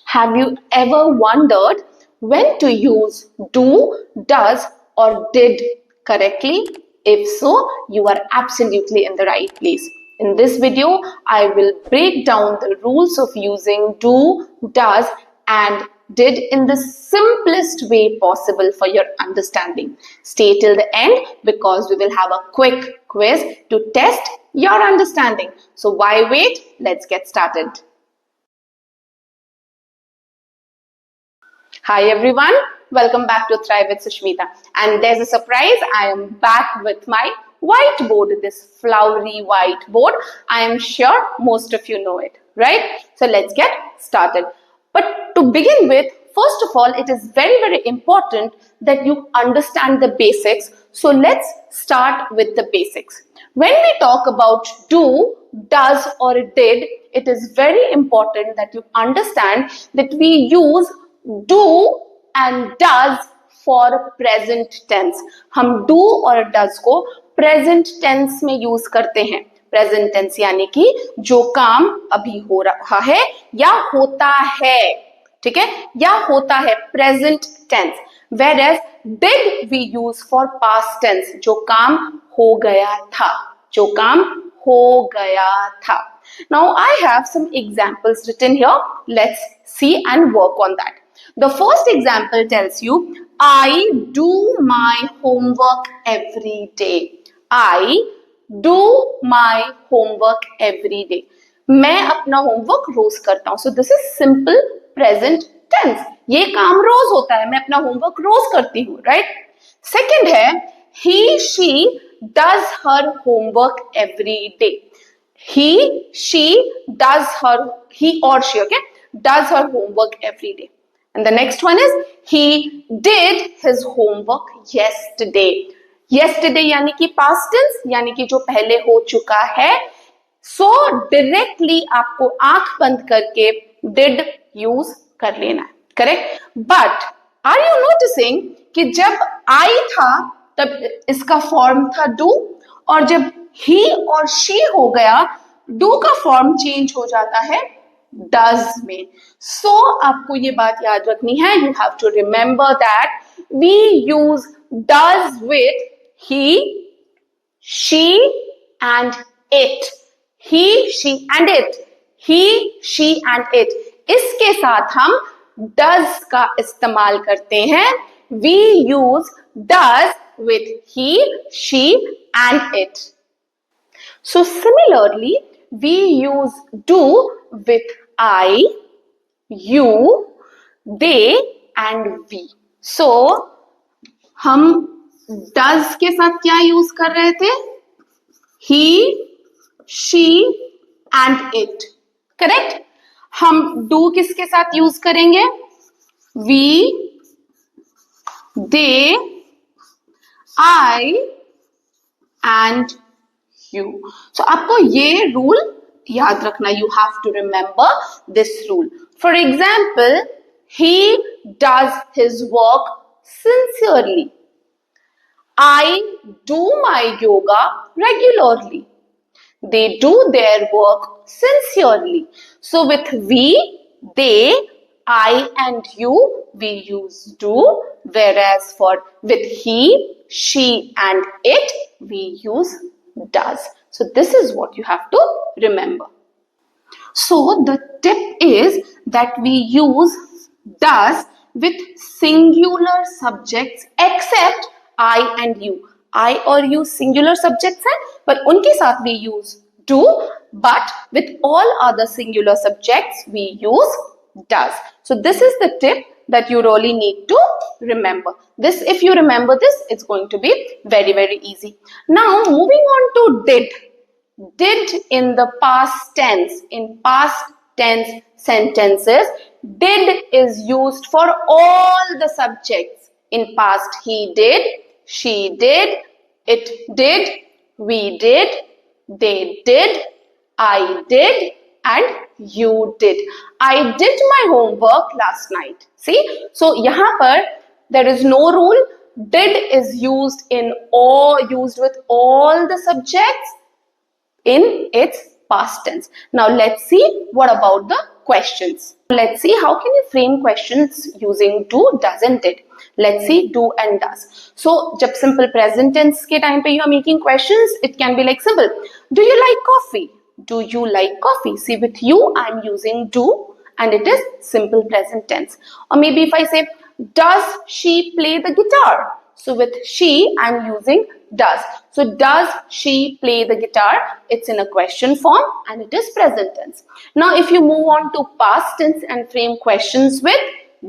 Have you ever wondered when to use do, does, or did correctly? If so, you are absolutely in the right place. In this video, I will break down the rules of using do, does, and did in the simplest way possible for your understanding. Stay till the end because we will have a quick quiz to test your understanding. So why wait? Let's get started. Hi everyone, welcome back to Thrive with Sushmita. And there's a surprise, I am back with my whiteboard, this flowery whiteboard. I am sure most of you know it, right? So let's get started. But to begin with, first of all, it is very important that you understand the basics. So let's start with the basics. When we talk about do, does, or did, it is very important that you understand that we use do and does for present tense. हम do और does को present tense में use करते हैं. Present tense यानी कि जो काम अभी हो रहा है या होता है, ठीक है, या होता है, present tense. Whereas did we use for past tense, जो काम हो गया था, जो काम हो गया था. Now I have some examples written here. Let's see and work on that. The first example tells you, I do my homework every day. I do my homework every day. मैं अपना homework रोज करता हूँ. So this is simple present tense. ये काम रोज होता है, मैं अपना homework रोज करती हूँ, right? Second है, he, she does her homework every day. He, she does her, he or she, okay, does her homework every day. And the next one is, he did his homework yesterday. Yesterday यानी कि past tense, यानी कि जो पहले हो चुका है. So directly आपको आंख बंद करके did use कर लेना है, correct? But are you noticing कि जब I था तब इसका फॉर्म था do, और जब he और she हो गया do का फॉर्म चेंज हो जाता है does में. So आपको ये बात याद रखनी है. You have to remember that we use does with he, she and it. He, she and it. He, she and it. इसके साथ हम does का इस्तेमाल करते हैं. We use does with he, she and it. So similarly, we use do with I, you, they and we. So हम does के साथ क्या यूज कर रहे थे? He, she and it. Correct? हम do किसके साथ यूज करेंगे? We, they, I and you. So आपको ये रूल याद रखना. You have to remember this rule. For example, he does his work sincerely. I do my yoga regularly. They do their work sincerely. So with we, they, I and you, we use do, whereas with he, she and it, we use does. So this is what you have to remember. So the tip is that we use does with singular subjects except I and you. I और you singular subjects हैं, पर उनके साथ we use do, but with all other singular subjects we use does. So this is the tip that you really need to remember. This, if you remember this, it's going to be very easy. Now moving on to did. Did in the past tense. In past tense sentences, did is used for all the subjects. In past, he did, she did, it did, we did, they did, I did, and you did. I did my homework last night. See? So यहाँ पर there is no rule. Did is used with all the subjects in its past tense. Now let's see what about the questions. Let's see how can you frame questions using do, does and did. Let's see do and does. So जब simple present tense के time पे you are making questions, it can be like simple. Do you like coffee? Do you like coffee? See, with you I am using do and it is simple present tense. Or maybe if I say, does she play the guitar? So with she I am using does. So does she play the guitar? It's in a question form and it is present tense. Now if you move on to past tense and frame questions with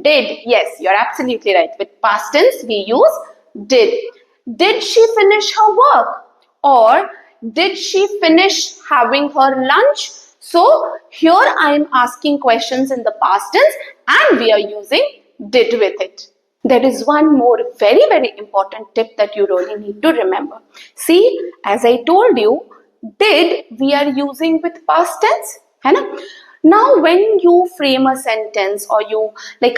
did. Yes, you're absolutely right. With past tense we use did. Did she finish her work? Or did she finish having her lunch? So here I am asking questions in the past tense and we are using did with it. There is one more very important tip that you really need to remember. See, as I told you, did we are using with past tense, है ना? Now when you frame a sentence or you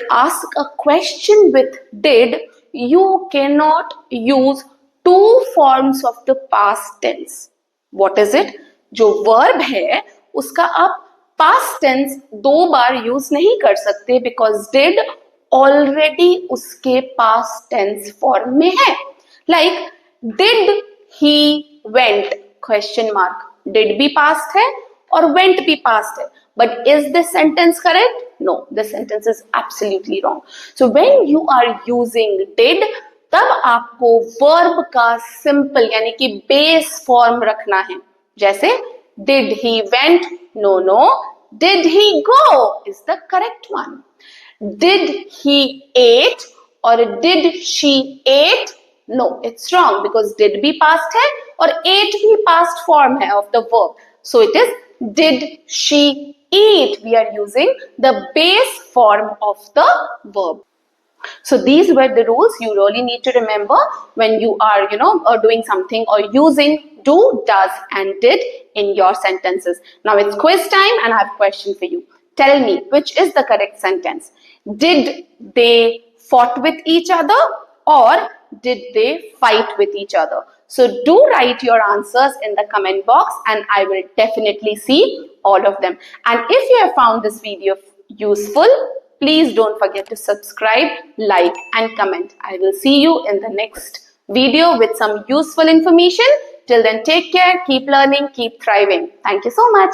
ask a question with did, you cannot use two forms of the past tense. What is it? जो verb है उसका आप past tense दो बार use नहीं कर सकते because did already उसके past tense form में है. Like did he went question mark. Did भी past है और went भी past है. But is this sentence correct? No, this sentence is absolutely wrong. So when you are using did, तब आपको verb का simple यानी कि base form रखना है. जैसे did he went? No. Did he go? Is the correct one. Did he ate or did she ate? No, it's wrong because did be past है और ate भी past form है of the verb. So it is did she eat? We are using the base form of the verb. So these were the rules you really need to remember when you are, doing something or using do, does and did in your sentences. Now it's quiz time and I have a question for you. Tell me, which is the correct sentence? Did they fought with each other or did they fight with each other? So do write your answers in the comment box and I will definitely see all of them. And if you have found this video useful, please don't forget to subscribe, like and comment. I will see you in the next video with some useful information. Till then, take care, keep learning, keep thriving. Thank you so much.